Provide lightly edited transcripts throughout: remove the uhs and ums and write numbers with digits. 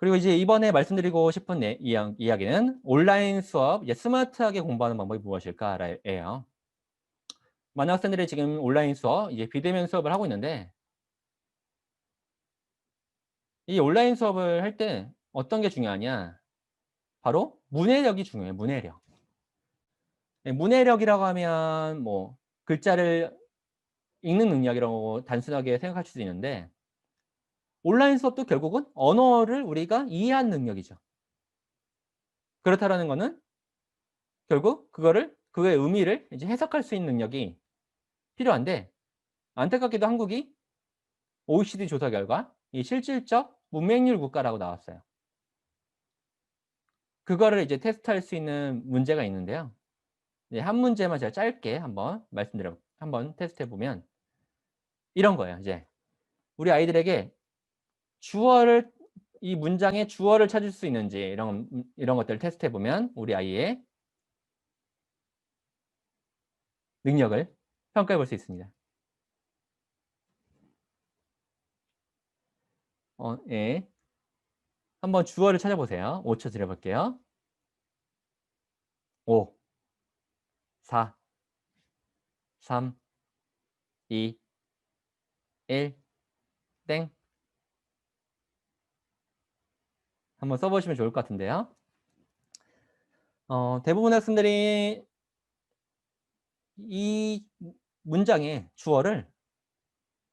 그리고 이제 이번에 말씀드리고 싶은 이야기는 온라인 수업, 이제 스마트하게 공부하는 방법이 무엇일까예요. 많은 학생들이 지금 온라인 수업, 이제 비대면 수업을 하고 있는데, 이 온라인 수업을 할 때 어떤 게 중요하냐? 바로 문해력이 중요해요. 문해력. 네, 문해력이라고 하면 뭐 글자를 읽는 능력이라고 단순하게 생각할 수도 있는데, 온라인 수업도 결국은 언어를 우리가 이해하는 능력이죠. 그렇다라는 거는 결국 그거의 의미를 이제 해석할 수 있는 능력이 필요한데, 안타깝게도 한국이 OECD 조사 결과 이 실질적 문맹률 국가라고 나왔어요. 그거를 이제 테스트할 수 있는 문제가 있는데요. 네, 한 문제만 제가 짧게 한번 테스트해 보면 이런 거예요. 이제 우리 아이들에게 주어를 이 문장의 주어를 찾을 수 있는지 이런 것들을 테스트해 보면 우리 아이의 능력을 평가해 볼 수 있습니다. 예. 한번 주어를 찾아보세요. 5초 드려볼게요. 5, 4, 3, 2, 1, 땡. 한번 써보시면 좋을 것 같은데요. 대부분 학생들이 이 문장의 주어를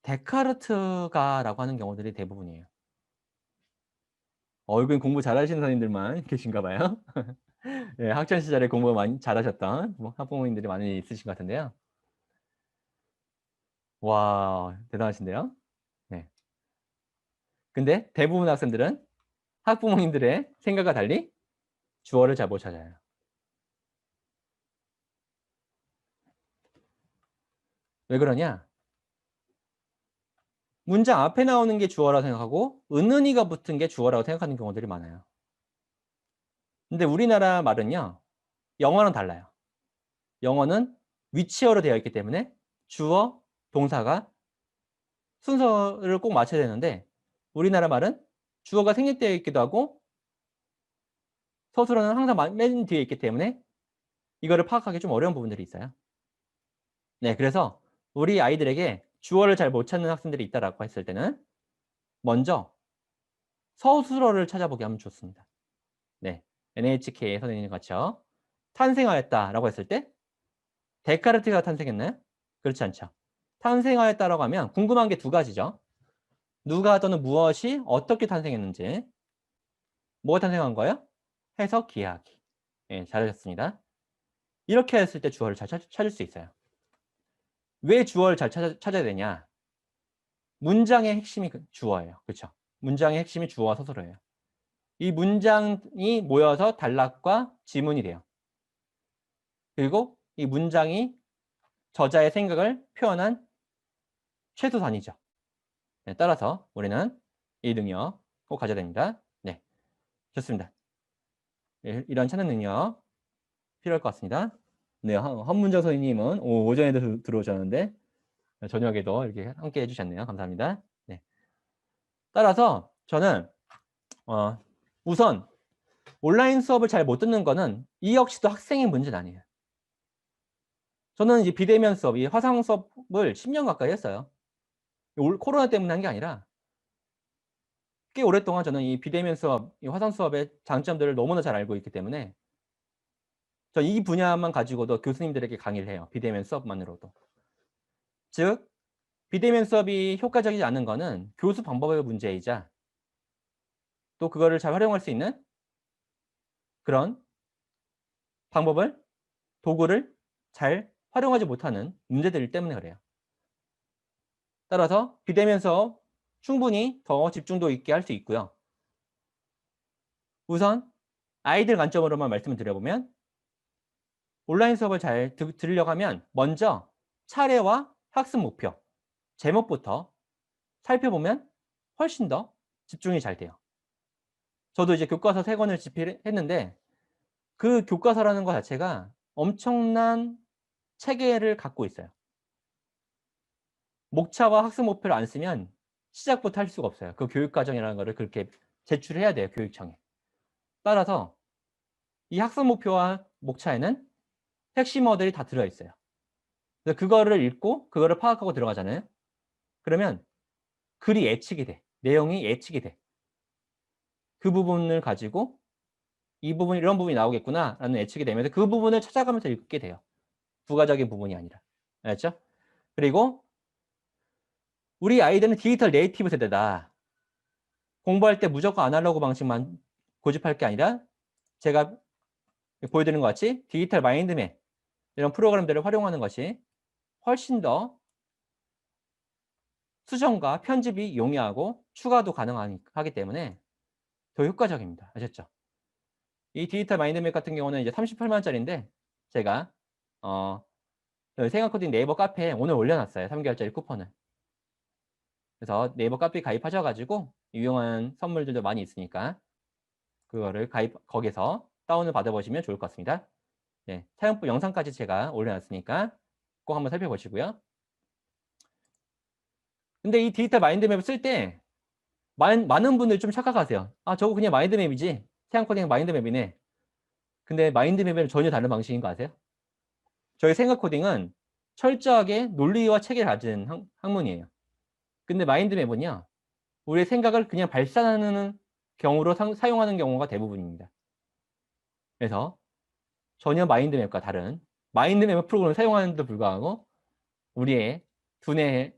데카르트가라고 하는 경우들이 대부분이에요. 이건 공부 잘하시는 선생님들만 계신가 봐요. 예, 학창 시절에 공부 많이 잘하셨던 학부모님들이 많이 있으신 것 같은데요. 와, 대단하신데요. 네. 근데 대부분 학생들은 학부모님들의 생각과 달리 주어를 잘 못 찾아요. 왜 그러냐? 문장 앞에 나오는 게 주어라고 생각하고 은은히가 붙은 게 주어라고 생각하는 경우들이 많아요. 근데 우리나라 말은요, 영어는 달라요. 영어는 위치어로 되어 있기 때문에 주어, 동사가 순서를 꼭 맞춰야 되는데, 우리나라 말은 주어가 생략되어 있기도 하고 서술어는 항상 맨 뒤에 있기 때문에 이거를 파악하기 좀 어려운 부분들이 있어요. 네, 그래서 우리 아이들에게 주어를 잘 못 찾는 학생들이 있다라고 했을 때는 먼저 서술어를 찾아보게 하면 좋습니다. 네, NHK 선생님 같이요. 탄생하였다라고 했을 때 데카르트가 탄생했나요? 그렇지 않죠. 탄생하였다라고 하면 궁금한 게 두 가지죠. 누가 또는 무엇이 어떻게 탄생했는지. 뭐가 탄생한 거예요? 해석, 기하기. 예, 잘하셨습니다. 이렇게 했을 때 주어를 잘 찾을 수 있어요. 왜 주어를 잘 찾아야 되냐? 문장의 핵심이 주어예요. 그렇죠? 문장의 핵심이 주어와 서술어예요. 이 문장이 모여서 단락과 지문이 돼요. 그리고 이 문장이 저자의 생각을 표현한 최소단위죠. 네, 따라서 우리는 이 능력 꼭 가져야 됩니다. 네, 좋습니다. 네, 이런 찾는 능력 필요할 것 같습니다. 네, 한문정 선생님은 오전에도 들어오셨는데 저녁에도 이렇게 함께 해주셨네요. 감사합니다. 네. 따라서 저는 우선 온라인 수업을 잘 못 듣는 거는 이 역시도 학생의 문제는 아니에요. 저는 이제 비대면 수업, 이 화상 수업을 10년 가까이 했어요. 코로나 때문에 한 게 아니라 꽤 오랫동안 저는 이 비대면 수업, 이 화상 수업의 장점들을 너무나 잘 알고 있기 때문에 저 이 분야만 가지고도 교수님들에게 강의를 해요. 비대면 수업만으로도. 즉, 비대면 수업이 효과적이지 않은 거는 교수 방법의 문제이자 또 그거를 잘 활용할 수 있는 그런 방법을, 도구를 잘 활용하지 못하는 문제들 때문에 그래요. 따라서 비대면 수업 충분히 더 집중도 있게 할 수 있고요. 우선 아이들 관점으로만 말씀을 드려보면 온라인 수업을 잘 들으려고 하면 먼저 차례와 학습 목표, 제목부터 살펴보면 훨씬 더 집중이 잘 돼요. 저도 이제 교과서 3권을 집필했는데 그 교과서라는 것 자체가 엄청난 체계를 갖고 있어요. 목차와 학습 목표를 안 쓰면 시작부터 할 수가 없어요. 그 교육 과정이라는 거를 그렇게 제출해야 돼요, 교육청에. 따라서 이 학습 목표와 목차에는 핵심어들이 다 들어있어요. 그래서 그거를 읽고 그거를 파악하고 들어가잖아요. 그러면 글이 예측이 돼. 내용이 예측이 돼. 그 부분을 가지고 이 부분 이런 부분이 나오겠구나라는 예측이 되면서 그 부분을 찾아가면서 읽게 돼요. 부가적인 부분이 아니라. 알았죠? 그리고 우리 아이들은 디지털 네이티브 세대다. 공부할 때 무조건 아날로그 방식만 고집할 게 아니라 제가 보여드리는 것 같이 디지털 마인드맵 이런 프로그램들을 활용하는 것이 훨씬 더 수정과 편집이 용이하고 추가도 가능하기 때문에 더 효과적입니다. 아셨죠? 이 디지털 마인드맵 같은 경우는 이제 38만 원짜리인데 제가 생각코딩 네이버 카페에 오늘 올려놨어요. 3개월짜리 쿠폰을. 그래서 네이버 카페 가입하셔가지고 유용한 선물들도 많이 있으니까 그거를 거기서 다운을 받아보시면 좋을 것 같습니다. 네, 사용법 영상까지 제가 올려놨으니까 꼭 한번 살펴보시고요. 근데 이 디지털 마인드맵을 쓸 때 많은 분들이 좀 착각하세요. 아, 저거 그냥 마인드맵이지. 생각코딩 마인드맵이네. 근데 마인드맵은 전혀 다른 방식인 거 아세요? 저희 생각코딩은 철저하게 논리와 체계를 가진 학문이에요. 근데 마인드맵은요. 우리의 생각을 그냥 발산하는 경우로 사용하는 경우가 대부분입니다. 그래서 전혀 마인드맵과 다른 마인드맵 프로그램을 사용하는데도 불구하고 우리의 두뇌의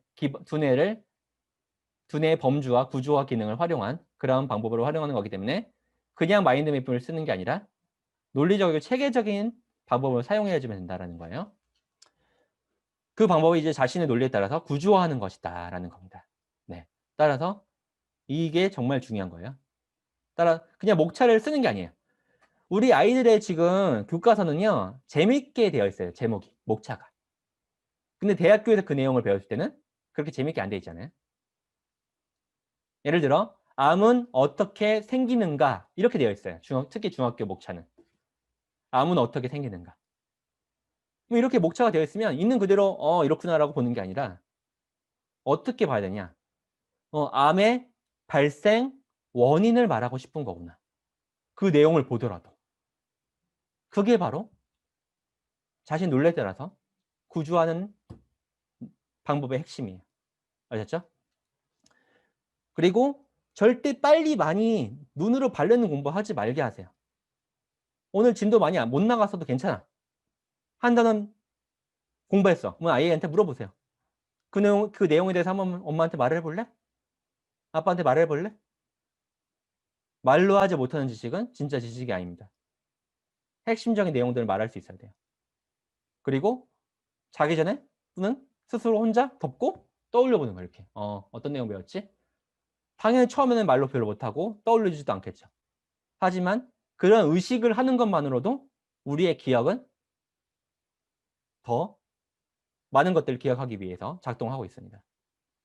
범주와 구조와 기능을 활용한 그런 방법으로 활용하는 거기 때문에 그냥 마인드맵을 쓰는 게 아니라 논리적이고 체계적인 방법을 사용해 주면 된다는 거예요. 그 방법이 이제 자신의 논리에 따라서 구조화하는 것이다라는 겁니다. 네. 따라서 이게 정말 중요한 거예요. 그냥 목차를 쓰는 게 아니에요. 우리 아이들의 지금 교과서는요. 재밌게 되어 있어요. 제목이. 목차가. 근데 대학교에서 그 내용을 배웠을 때는 그렇게 재밌게 안 돼 있잖아요. 예를 들어 암은 어떻게 생기는가 이렇게 되어 있어요. 특히 중학교 목차는. 암은 어떻게 생기는가. 뭐 이렇게 목차가 되어 있으면 있는 그대로 이렇구나라고 보는 게 아니라 어떻게 봐야 되냐. 암의 발생 원인을 말하고 싶은 거구나. 그 내용을 보더라도. 그게 바로 자신 논리에 따라서 구조하는 방법의 핵심이에요. 아셨죠? 그리고 절대 빨리 많이 눈으로 바르는 공부하지 말게 하세요. 오늘 진도 많이 못 나갔어도 괜찮아. 한 단원 공부했어. 그러면 아이한테 물어보세요. 그 내용에 대해서 한번 엄마한테 말을 해볼래? 아빠한테 말을 해볼래? 말로 하지 못하는 지식은 진짜 지식이 아닙니다. 핵심적인 내용들을 말할 수 있어야 돼요. 그리고 자기 전에는 스스로 혼자 덮고 떠올려보는 거예요. 이렇게. 어떤 내용 배웠지? 당연히 처음에는 말로 별로 못하고 떠올리지도 않겠죠. 하지만 그런 의식을 하는 것만으로도 우리의 기억은 더 많은 것들을 기억하기 위해서 작동하고 있습니다.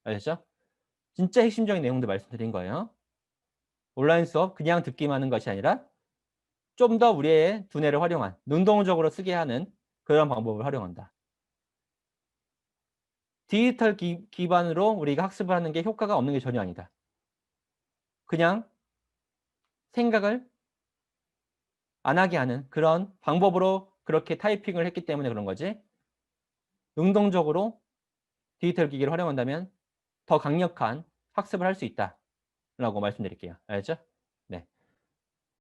아셨죠? 진짜 핵심적인 내용들 말씀드린 거예요. 온라인 수업 그냥 듣기만 하는 것이 아니라 좀 더 우리의 두뇌를 활용한 능동적으로 쓰게 하는 그런 방법을 활용한다. 디지털 기반으로 우리가 학습을 하는 게 효과가 없는 게 전혀 아니다. 그냥 생각을 안 하게 하는 그런 방법으로 그렇게 타이핑을 했기 때문에 그런 거지. 능동적으로 디지털 기기를 활용한다면 더 강력한 학습을 할 수 있다라고 말씀드릴게요. 알겠죠?